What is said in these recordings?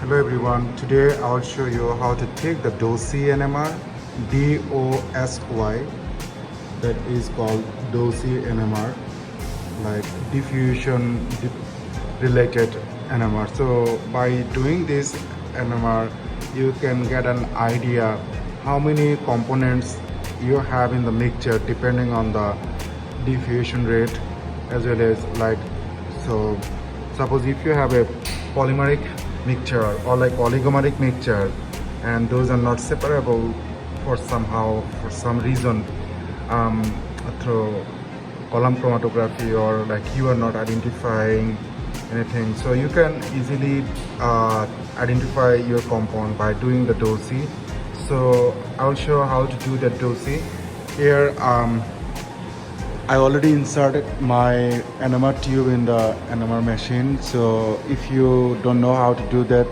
Hello everyone, today I'll show you how to take the DOSY NMR, DOSY, that is called DOSY NMR, like diffusion related NMR. So by doing this NMR, you can get an idea how many components you have in the mixture depending on the diffusion rate, as well as like, so suppose if you have a polymeric mixture or like oligomeric mixture and those are not separable for some reason, through column chromatography, or like you are not identifying anything, so you can easily identify your compound by doing the DOSY. So I'll show how to do the DOSY here. I already inserted my NMR tube in the NMR machine. So if you don't know how to do that,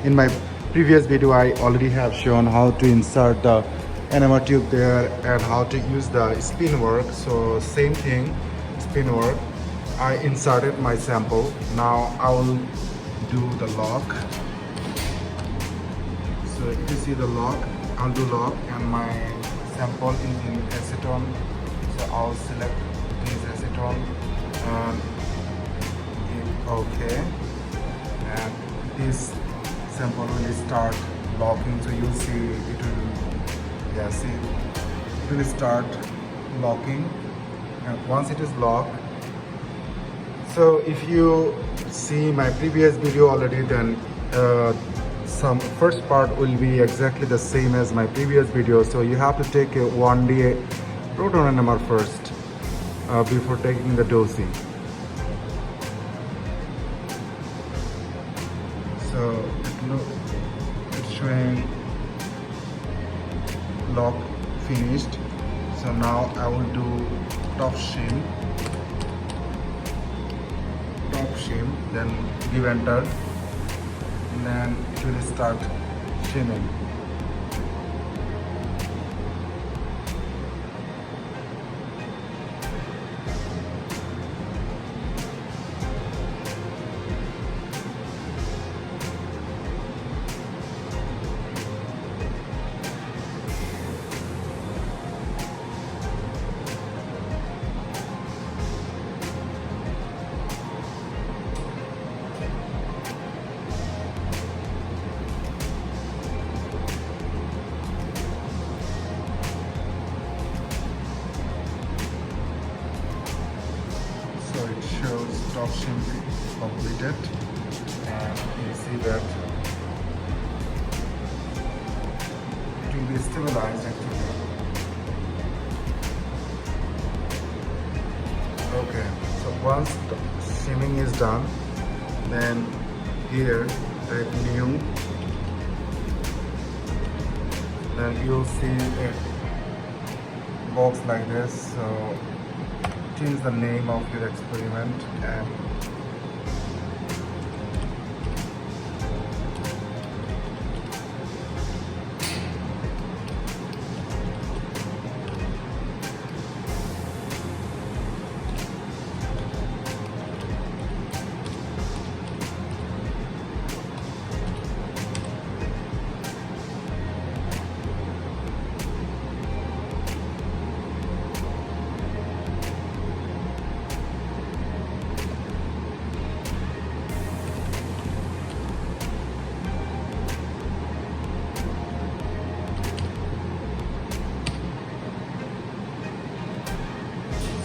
in my previous video I already have shown how to insert the NMR tube there and how to use the spin work. So same thing, spin work. I inserted my sample. Now I will do the lock. So if you see the lock, I'll do lock, and my sample is in acetone. So I'll select this acetone and hit OK, and this sample will start locking. So you'll see it will start locking, and once it is locked, so if you see my previous video already, then some first part will be exactly the same as my previous video. So you have to take a 1D proton NMR first before taking the DOSY. So it's showing lock finished. So now I will do top shim, then give enter, and then it will start shimming. So it shows top shim completed, and you see that it will be stabilized actually. Okay, so once the shimming is done, then here type new, then you'll see a box like this. So change the name of your experiment, and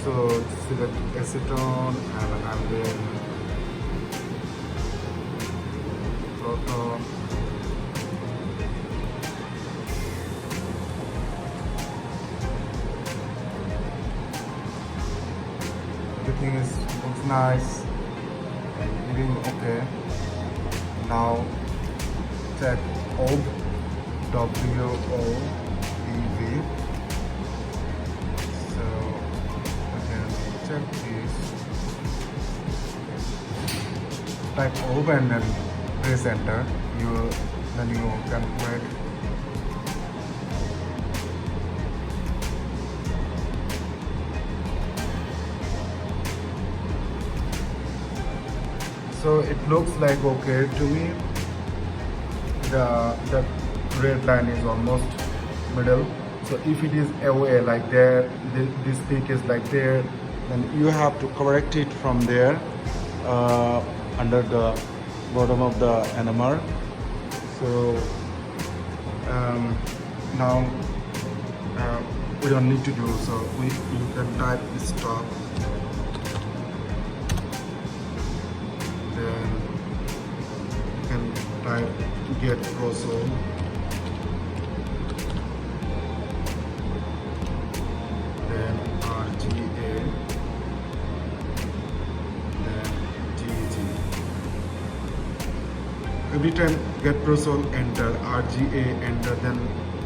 so select acetone, and then proton. Everything looks nice and reading okay. Now check OB, WOEV. Check this, type OB and then press enter. Then you can wait. So it looks like okay to me. the red line is almost middle. So if it is away like there, this peak is like there, then you have to correct it from there under the bottom of the NMR. So now we don't need to do so. You can type stop, then you can type get proton, then RGA, then GG. Every time get proton enter, RGA enter, then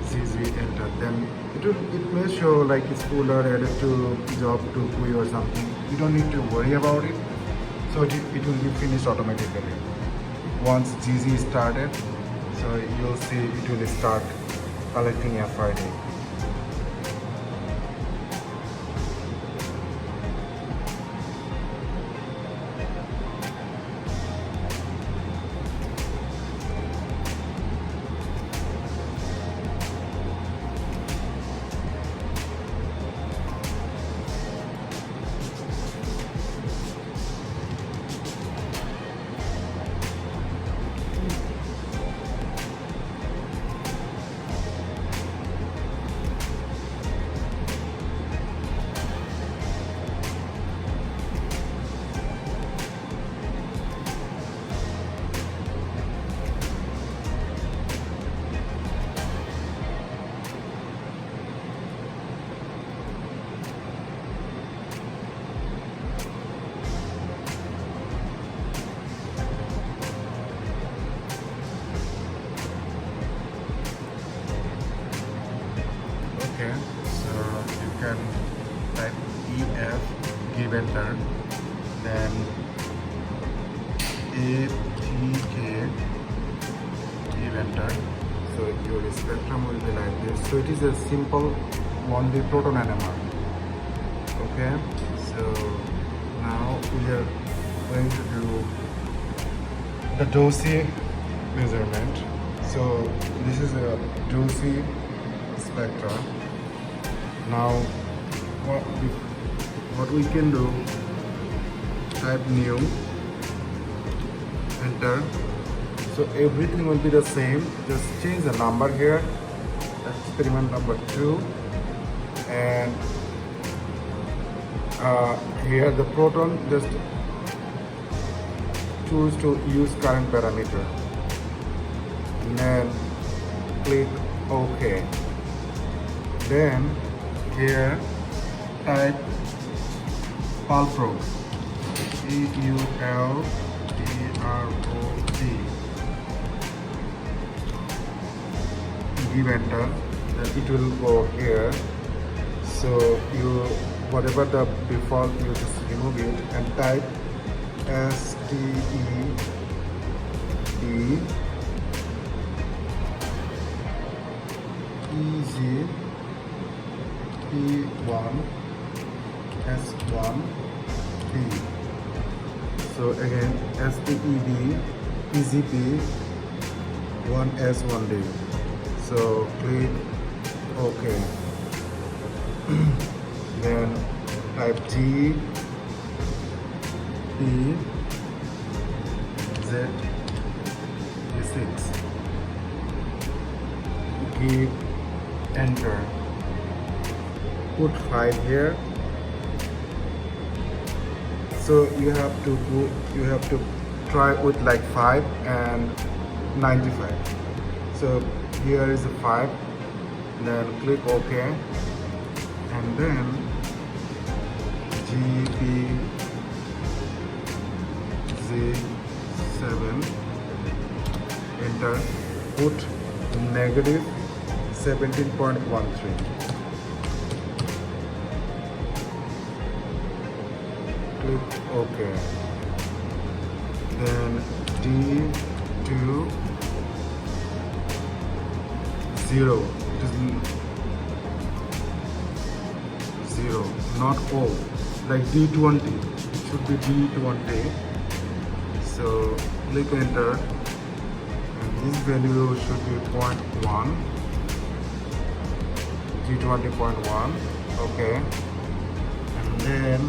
CZ enter, then it may show like it's cooler added to job to GUI or something. You don't need to worry about it. So it will be finished automatically. Once GZ started, so you'll see it will start collecting FID. Okay, so you can type EF, give enter, then ATK, give enter. So your spectrum will be like this. So it is a simple 1D proton NMR. Okay, so now we are going to do the DOSY measurement. So this is a DOSY spectra. Now what we can do, type new, enter. So everything will be the same, just change the number here, experiment number 2, and here the proton, just choose to use current parameter and then click OK. Then here type Pulprot, PULPROT, give enter, then it will go here. So you, whatever the default, you just remove it and type STED EZ P1 S1 D. So again STED EZP 1 S1 D. So click OK. Then type G P Z 6. Give enter. Put 5 here. So you have to try with like 5 and 95. So here is a 5. Then click OK. And then GP Z7, enter, put negative 17.13. Click OK. Then D2 0. It is 0, not O. Like D20. It should be D20. So click enter and this value should be 0.1, G20.1, okay, and then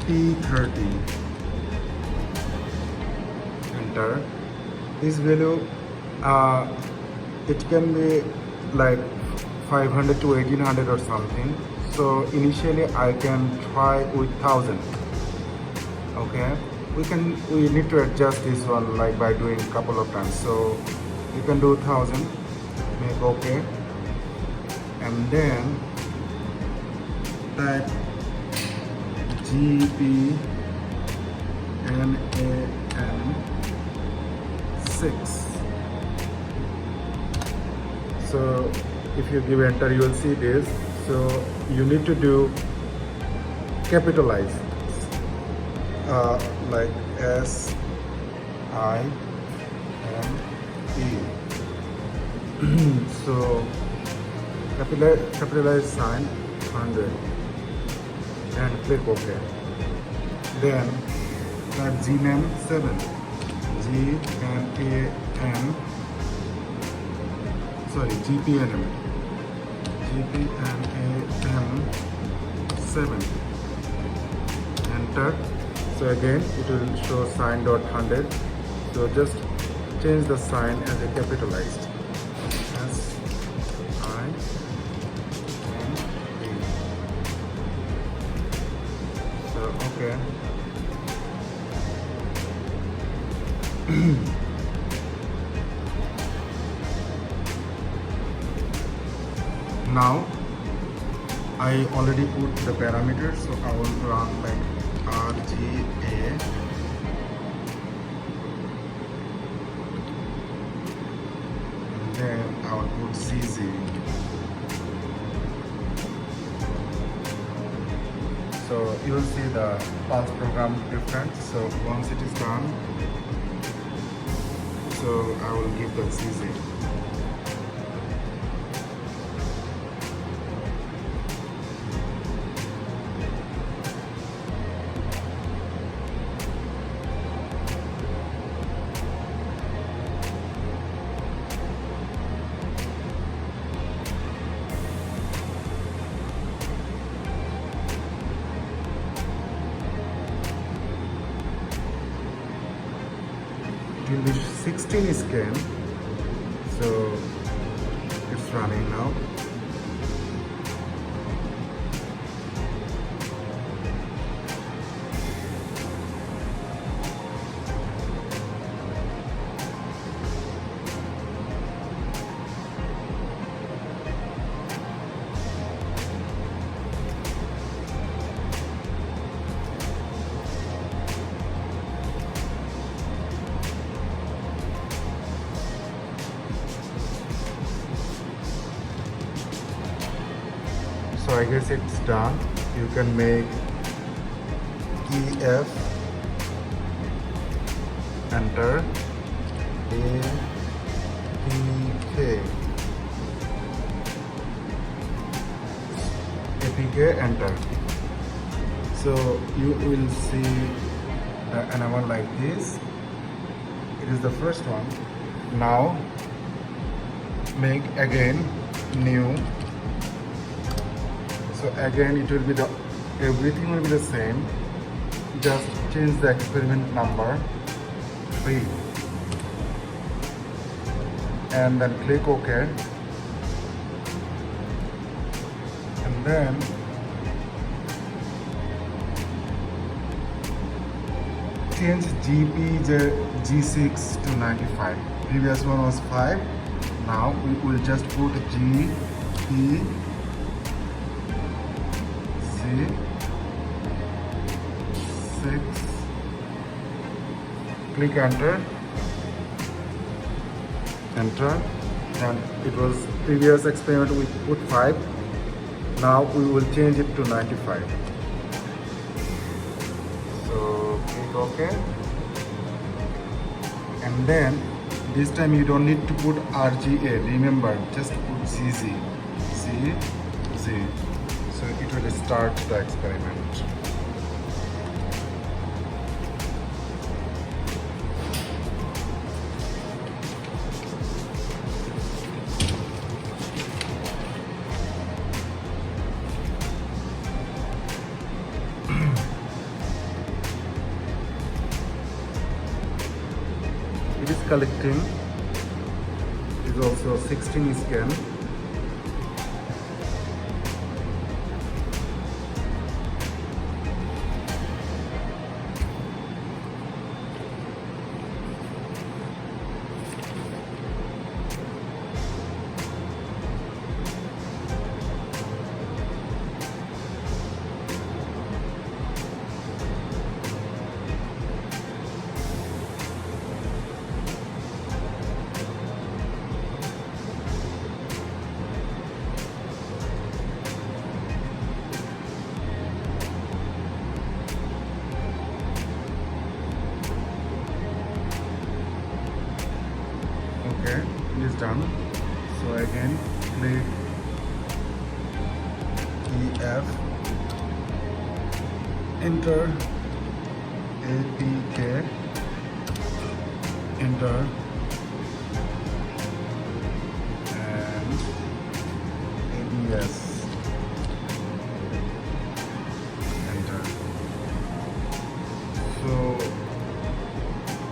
T30, enter. This value, it can be like 500 to 1800 or something. So initially I can try with 1000. Okay, we need to adjust this one like by doing a couple of times. So you can do 1000, make okay, and then type GPNAM 6. So if you give enter, you will see this. So you need to do capitalize, like SIME. So capitalize sign 100 and click OK. Then type GNAM 7, GNAM, sorry, GPNAM 7, enter. So again it will show sign dot 100. So just change the sign as a capitalized, SIME. So okay. Now I already put the parameters, so I will run like RGA, and then I will put CZ. So you will see the pulse program difference. So once it is done, so I will give the CZ. It will be 16 scan, so it's running now. So I guess it's done. You can make EF, enter, APK, enter. So you will see the NMR like this. It is the first one. Now make again new. So again it will be the everything will be the same, just change the experiment number 3 and then click OK, and then change G6 to 95. Previous one was 5. Now we will just put GP 6, click enter, and it was previous experiment we put 5. Now we will change it to 95. So click OK, and then this time you don't need to put RGA, remember, just put CZ. So it will start the experiment. collecting. Is also 16 scan. Okay, it is done. So again, click EF, enter APK, enter, and ABS, enter. So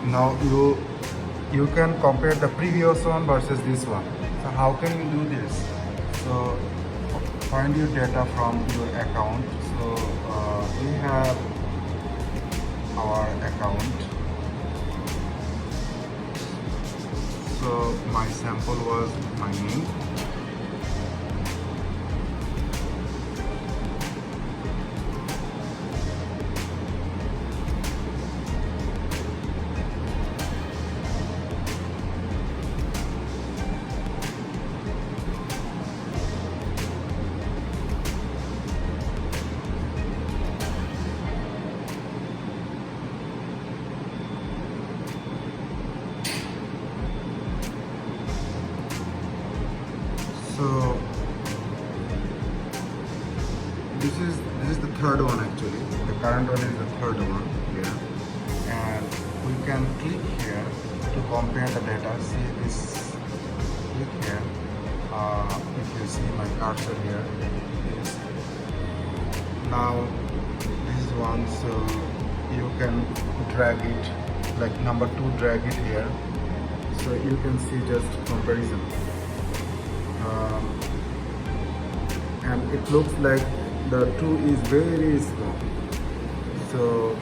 now you can compare the previous one versus this one. So how can you do this? So find your data from your account. So we have our account. So my sample was my name. So this is the third one actually. The current one is the third one here, and we can click here to compare the data. See this, click here. If you see my cursor here, is now this is one. So you can drag it, like number 2, drag it here. So you can see just comparison. And it looks like the 2 is very small. So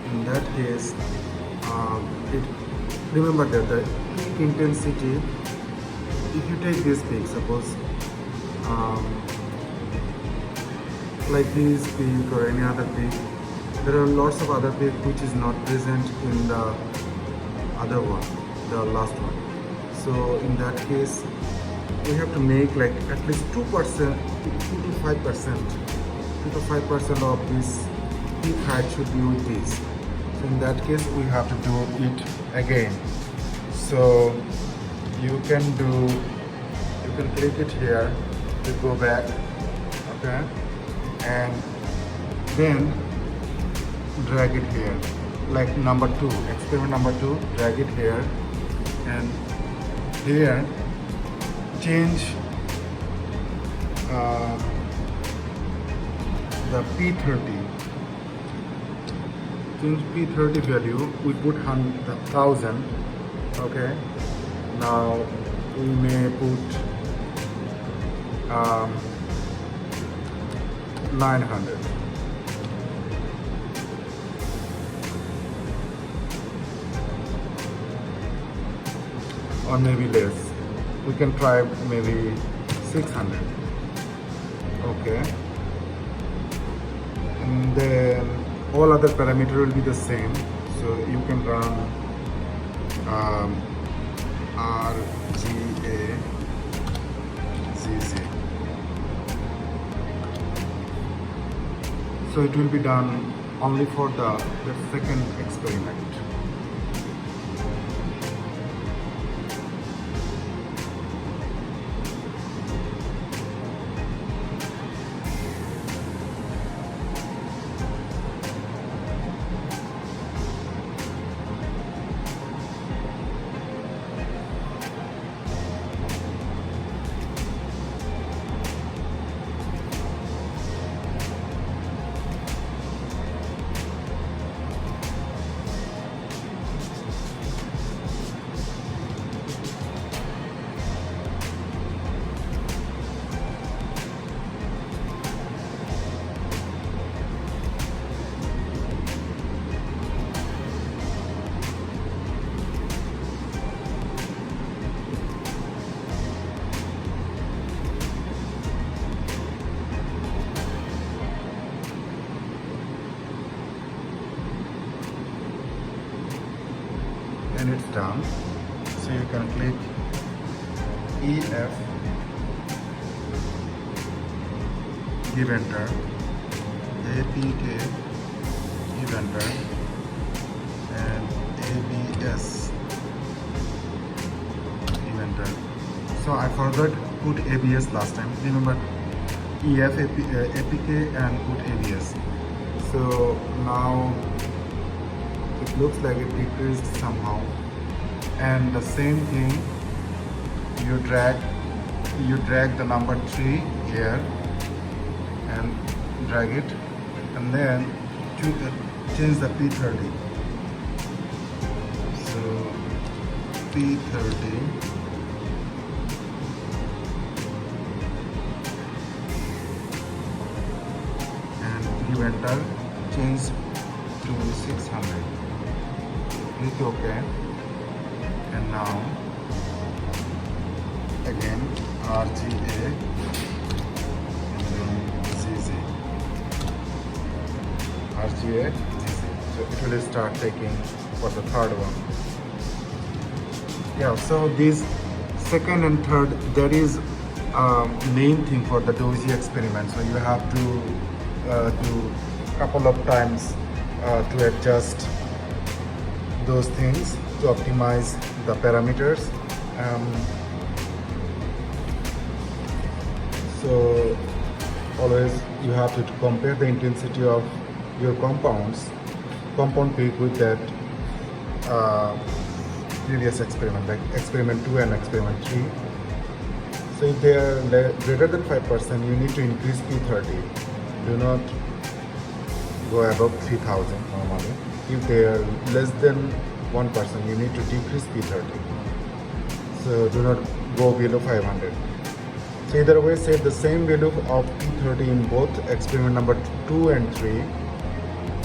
in that case, remember that the peak intensity, if you take this peak, suppose like this peak or any other peak, there are lots of other peak which is not present in the other one, the last one. So in that case, we have to make like at least 2%, 2 to 5% of this peak height should be with this. So in that case, we have to do it again. So you can click it here to go back, okay, and then drag it here, like number 2, experiment number 2, drag it here, and here change the P30. Change P30 value, we put 1,000, okay. Now we may put 900. Or maybe less. We can try maybe 600. Okay. And then all other parameters will be the same. So you can run RGAZZ. So it will be done only for the second experiment. and it's done. So you can click EF, give enter, APK, give enter, and ABS, give enter. So I forgot put ABS last time. Remember EF, APK and put ABS. So now it looks like it decreased somehow. And the same thing, you drag the number 3 here and drag it, and then change the P30. So P30, and give enter, change to 600. Click OK, and now again RGA and then ZZ, RGA, ZZ. So it will start taking for the third one. Yeah, so this second and third, that is main thing for the DOSY experiment. So you have to do couple of times to adjust those things to optimize the parameters. So always you have to compare the intensity of your compound peak with that previous experiment, like experiment 2 and experiment 3. So if they are greater than 5%, you need to increase P30. Do not go above 3000 normally. If they are less than 1%, you need to decrease P30. So do not go below 500. So either way, save the same value of P30 in both experiment number 2 and 3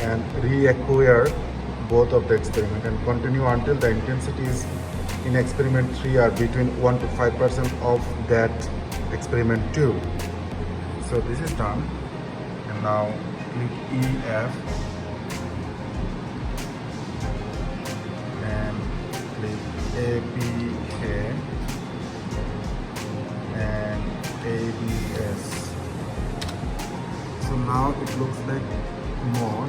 and reacquire both of the experiment and continue until the intensities in experiment 3 are between 1 to 5% of that experiment 2. So this is done, and now click EF and click APK and ABS. So now it looks like more.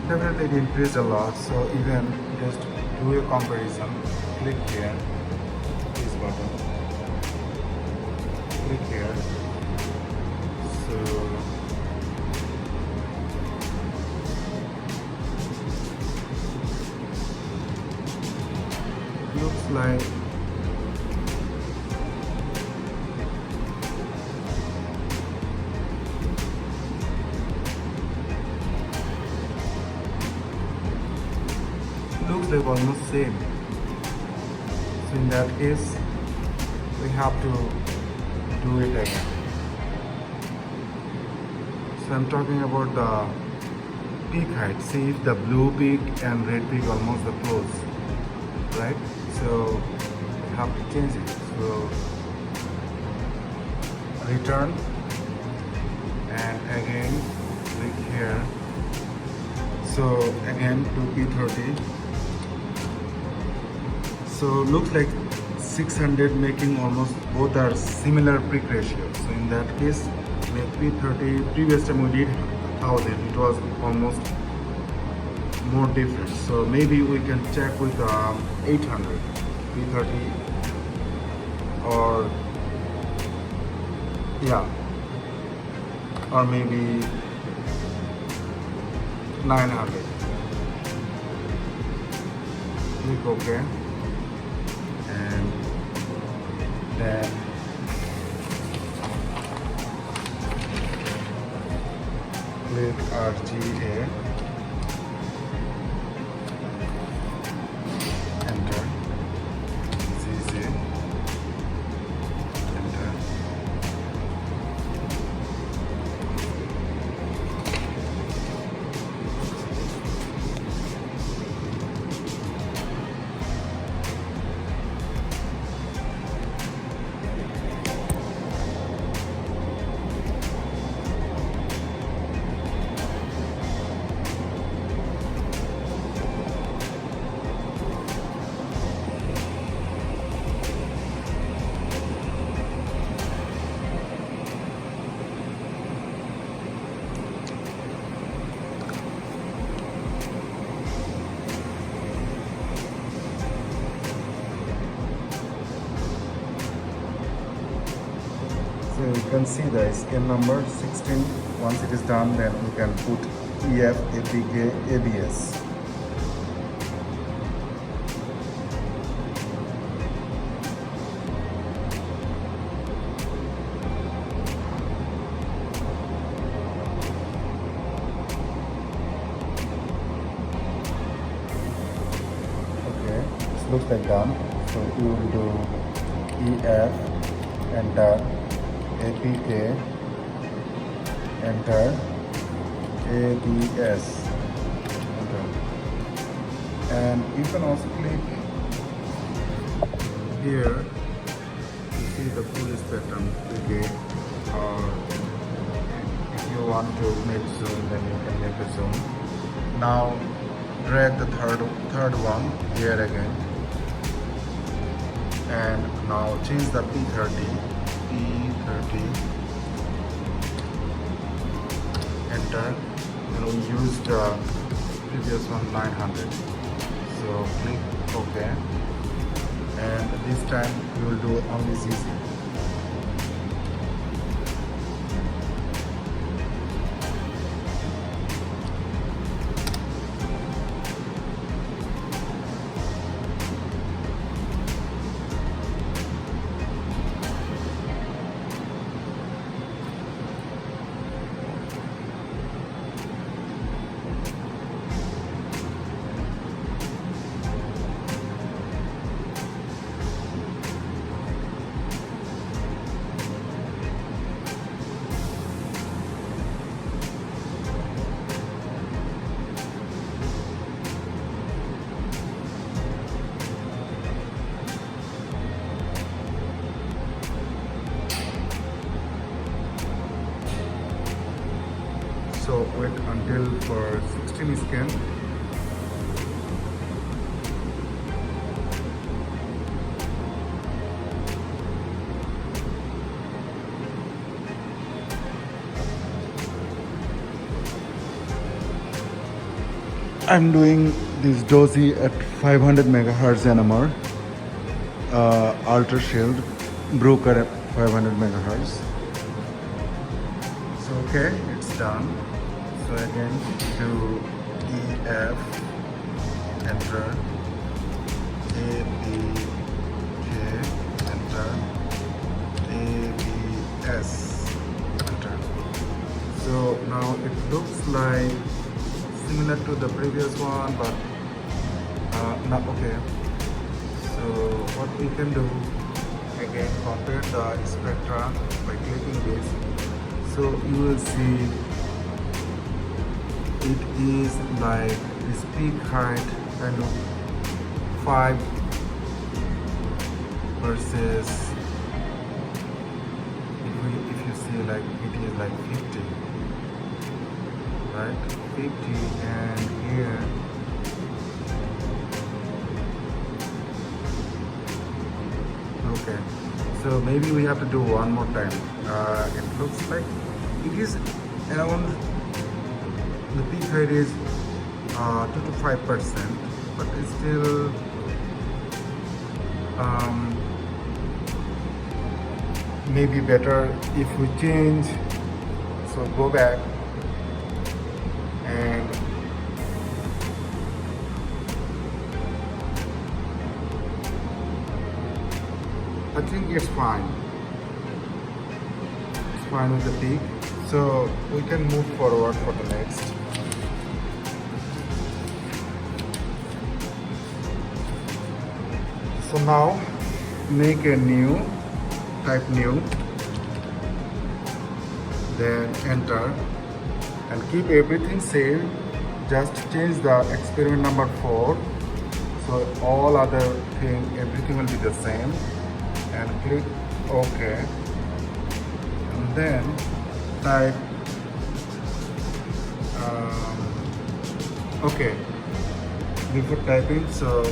Definitely it increased a lot. So even just do a comparison. Click here, this button. Click here. So looks like almost same. So in that case, we have to do it again. So I'm talking about the peak height. See if the blue peak and red peak almost the close, right? So we have to change it. So return and again click here. So again to P30. So looks like 600 making almost both are similar peak ratios. So in that case, make P30. Previous time we did 1000. It was almost more different. So maybe we can check with 800 P30 or yeah, or maybe 900. Click OK. And then click RGA, enter, ZZ, enter. can see the scan number 16. Once it is done, then we can put EF, APK, ABS. Okay, this looks like done. So you will do EF, enter, APK, enter, ABS, enter. And you can also click here to see the full spectrum again, or if you want to make zoom, then you can make a zoom. Now drag the third one here again, and now change the P30, enter, and we used previous one 900, so click OK, and this time we will do only CC. So wait until for 16 scan. I'm doing this DOSY at 500 megahertz NMR, ultra shield, Bruker at 500 megahertz. So okay, it's done. So again, do EF, enter, APK, enter, ABS, enter. So now it looks like similar to the previous one, but not okay. So what we can do, again, compare the spectra by clicking this. So you will see it is like this peak height kind of 5 versus if you see like it is like 50, right? 50, and here okay. So maybe we have to do one more time. It looks like it is around, the peak height is 2 to 5%, but it's still maybe better if we change. So go back and I think it's fine. It's fine with the peak. So we can move forward for the next. So now make a new, type new, then enter, and keep everything same. Just change the experiment number 4. So all other thing, everything will be the same, and click OK, and then type okay before typing. So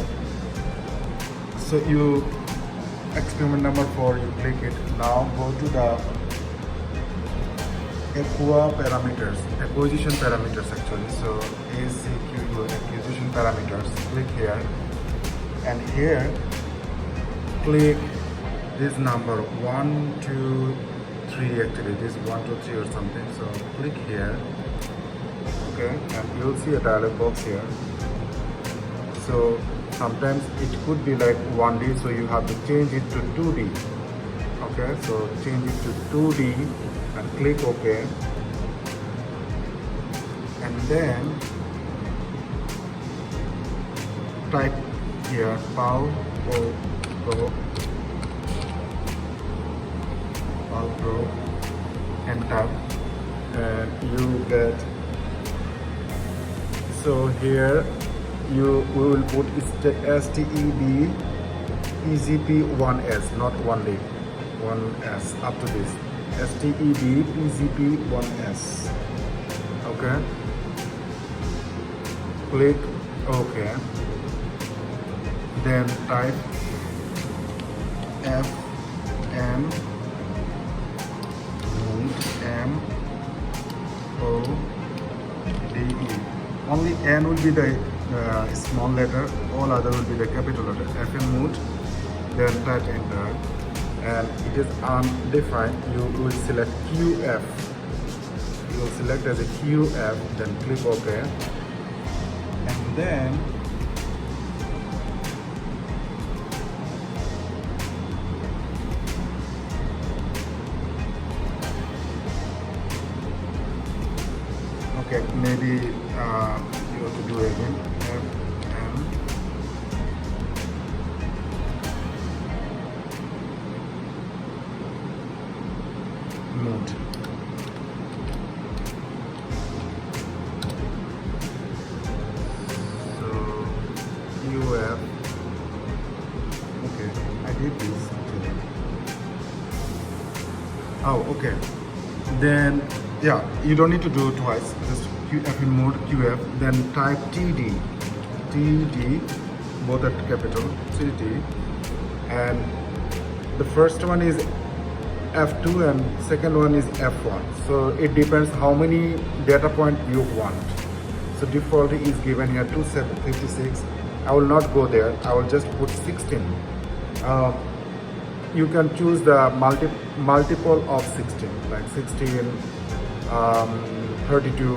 you experiment number 4, you click it. Now go to the acquisition parameters actually. So ACQ acquisition parameters, click here, and here click this number 1, 2, 3 actually, it is 1 2 3 or something. So click here, okay, and you'll see a dialog box here. So sometimes it could be like 1D, so you have to change it to 2D. Okay, so change it to 2D and click OK, and then type here PAL Pro, enter, and you get, so here we will put STEB PZP1S, not 1D, 1S up to this, STEB PZP1S. Okay, click OK, then type FM MODE. Only N will be the small letter, all other will be the capital letter. FM mode, then type enter, and it is undefined. You will select QF. You will select as a QF, then click OK, and then okay, maybe you have to do it again. FM mode. So UF. Okay, I did this actually. Oh, okay. Then yeah, you don't need to do it twice. Just QF in mode QF, then type TD, both at capital, TD, and the first one is F2 and second one is F1. So it depends how many data point you want. So default is given here 256. I will not go there. I will just put 16. You can choose the multiple of 16, like 16. 32,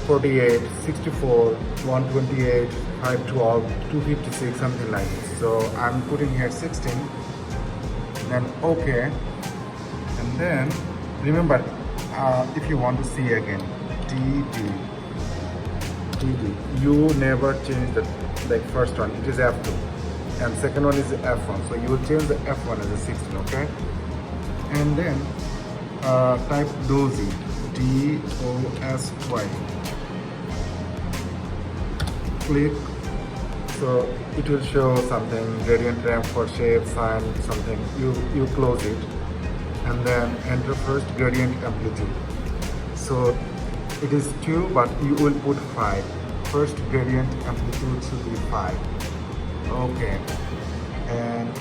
48, 64, 128, 512, 256, something like this. So I'm putting here 16, then OK, and then remember, if you want to see again, TD, you never change the like first one, it is F2, and second one is F1, so you will change the F1 as a 16, okay, and then type DOSY, DOSY, click, so it will show something, gradient ramp for shape, sign, something, you close it, and then enter first gradient amplitude. So it is 2, but you will put 5. First gradient amplitude should be 5. Okay, and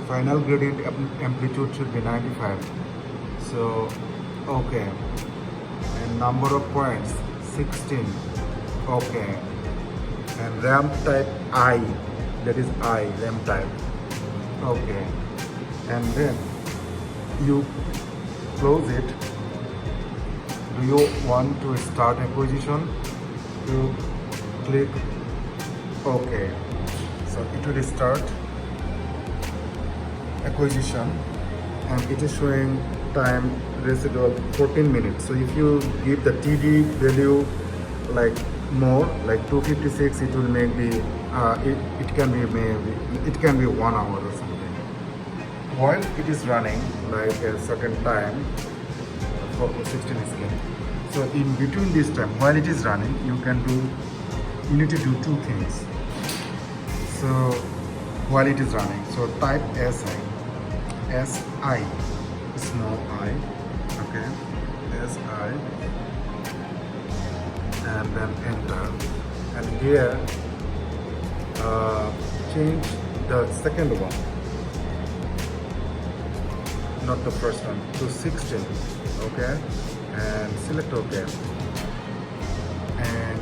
final gradient amplitude should be 95. So okay, and number of points 16. Okay, and ramp type I, that is I, ramp type. Okay, and then you close it. Do you want to start acquisition? You click OK. So it will start acquisition, and it is showing time residual 14 minutes. So if you give the TD value like more, like 256, it will maybe it can be 1 hour or something. While it is running like a certain time for 16 scale. So in between this time, while it is running, you need to do 2 things. So while it is running, so type SI, small I, okay, SI, and then enter, and here change the second one, not the first one, to 16, okay, and select OK, and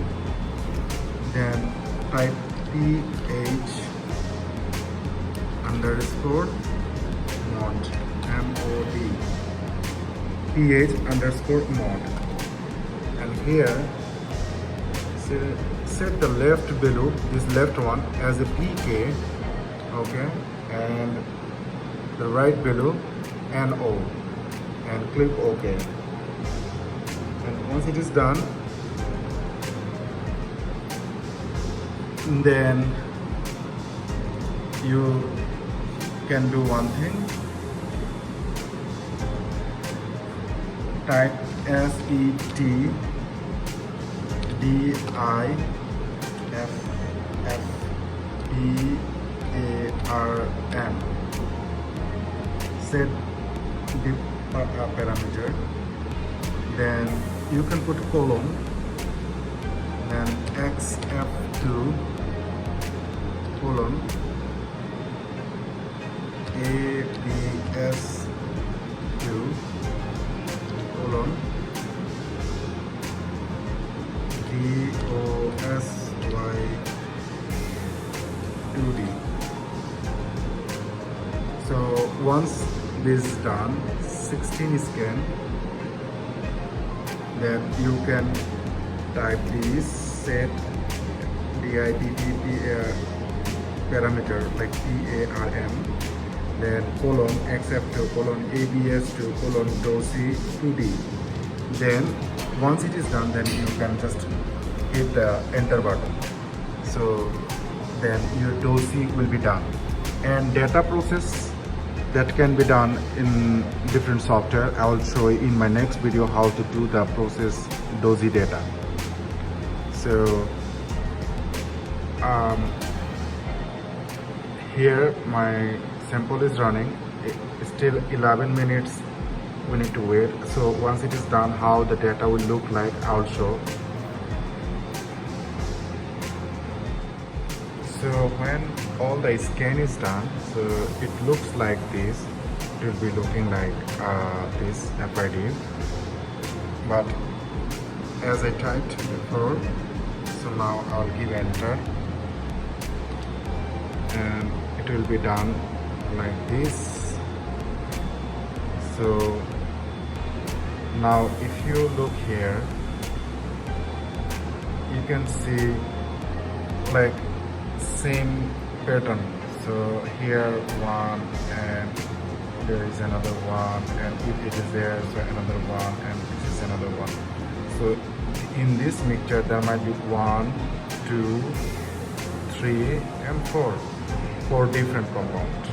then type PH underscore mod, MOD, ph_mod, and here set the left value, this left one, as a pk, okay, and the right value no, and click ok. And once it is done, then you can do one thing. Type SETDIFFM set the parameter, then you can put colon, then xf2 colon abs2 colon dosy2d. So once this is done, 16 scan, then you can type this set diff parameter like PARM, then colon xf2 colon abs2 colon dosy2d. Then once it is done, then you can just hit the enter button. So then your dosy will be done. And data process that can be done in different software, I will show you in my next video how to do the process dosy data. So here my sample is running. It's still 11 minutes we need to wait. So once it is done, how the data will look like, I'll show. So when all the scan is done, so it looks like this. It will be looking like this FID. But as I typed before, so now I'll give enter, and it will be done like this. So now if you look here, you can see like same pattern. So here one, and there is another one, and if it is there, so another one, and this is another one. So in this mixture there might be 1, 2, 3 and 4 different compounds.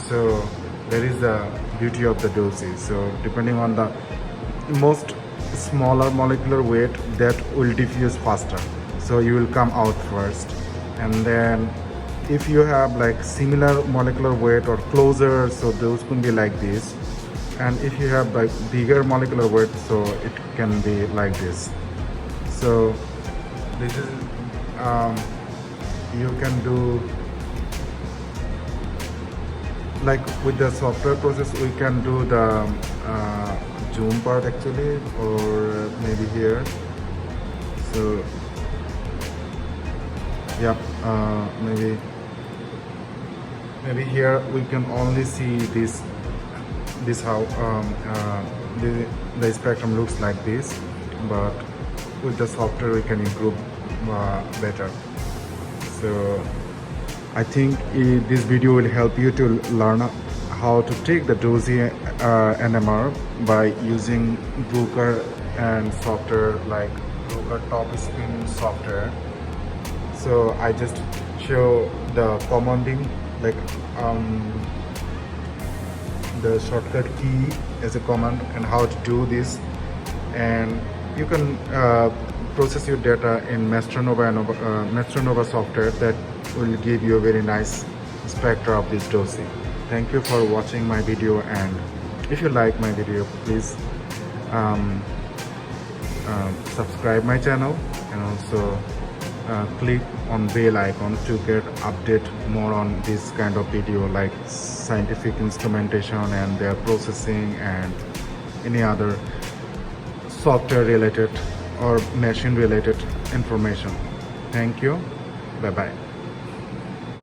So there is the beauty of the dosage. So depending on the most smaller molecular weight, that will diffuse faster, so you will come out first. And then if you have like similar molecular weight or closer, so those can be like this. And if you have like bigger molecular weight, so it can be like this. So this is you can do like with the software process, we can do the zoom part actually, or maybe here. So yeah, maybe here we can only see this how the spectrum looks like this, but with the software we can improve better. So I think this video will help you to learn how to take the DOSY NMR by using Bruker and software like Bruker top spin software. So I just show the commanding, like the shortcut key as a command and how to do this, and you can process your data in Mastronova software that will give you a very nice spectra of this dosy. Thank you for watching my video, and if you like my video, please subscribe my channel, and also click on bell icon to get update more on this kind of video like scientific instrumentation and their processing and any other software related or machine related information. Thank you. Bye bye.